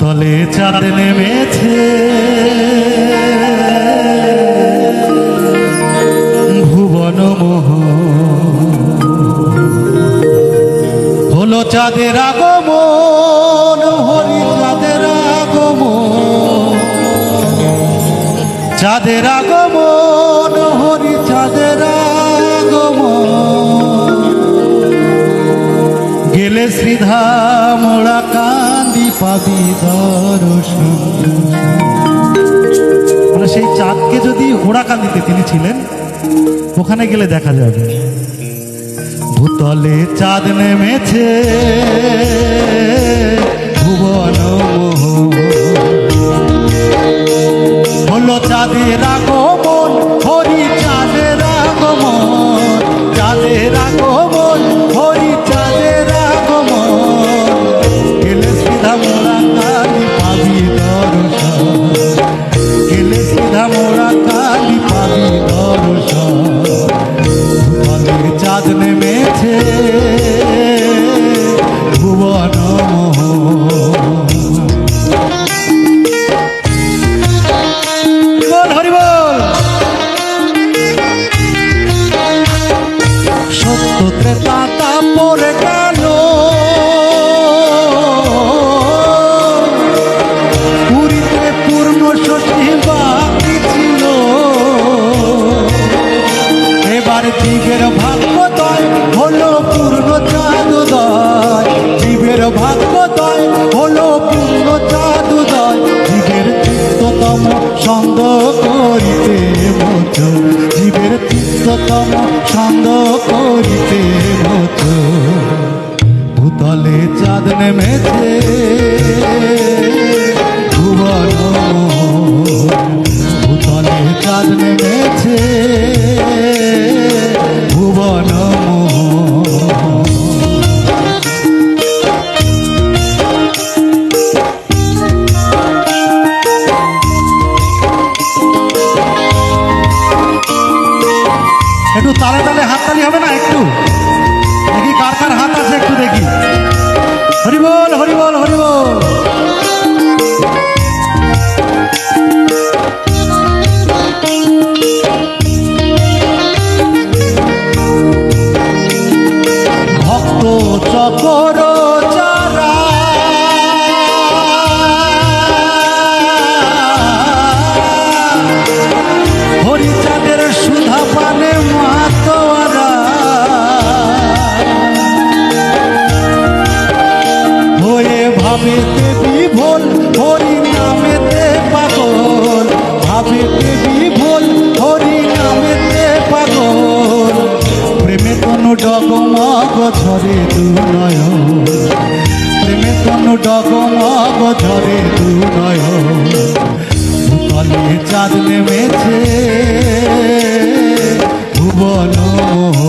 ভূতলে চাঁদ নেমেছে, ভুবন মোহ হলো চাঁদের আগমন, হরি চাঁদের আগমন, চাঁদের আগমন, হরি চাঁদের আগমন। গেলে শ্রীধাম ওরা কান্দি পাবি দর্শন। মানে সেই চাঁদকে যদি ওড়াকান্দিতে তিনি ছিলেন, ওখানে গেলে দেখা যাবে। ভূতলে চাঁদ নেমেছে, ভুবন মোহ হলো চাঁদের আগমন, হরি চাঁদের আগমন, চাঁদের আগমন, হরি চাঁদের আগমন। গেলে সিধা মোরা কালী পাবি দর্শন, গেলে সিধা মোরা কালী পাবি দর্শন। ভূতলে চাঁদ নেমেছে, ভুবন মোহ। ত্রেতা পড়ে গেল, পুরীতে পূর্ণ ষষ্ঠী বাকি ছিল। এবার জীবের ভাগ্যোদয় হলো পূর্ণ চাঁদোদয়, জীবের ভাগ্যোদয় হলো পূর্ণ চাঁদোদয়। জীবের চিত্ততম ছন্দ করিতে মত, জীবের চিত্ততম ছন্দ করিতে মত। ভূতলে চাঁদ নেমেছে, ভুবন ভূতলে চাঁদ নেমেছে, ভুবন একটু তালে তালে হাততালি হবে না? একটু দেখি কার কার হাত আছে, একটু দেখি। হরি বল, হরি বল, হরি বল। ভক্ত চকর চারা হরি চাঁদের সুধা পানে মাতোয়ারা। হয়ে ভাবেতে বিভোল, হরি নামেতে পাগল, ভাবেতে বিভোল, হরি নামেতে পাগল। প্রেমে তনু ডগমগ ঝরে দুনয়ন, প্রেমে তনু ডগমগ ঝরে দুনয়ন। ভূতলে চাঁদ নেমেছে, ভুবন মোহ।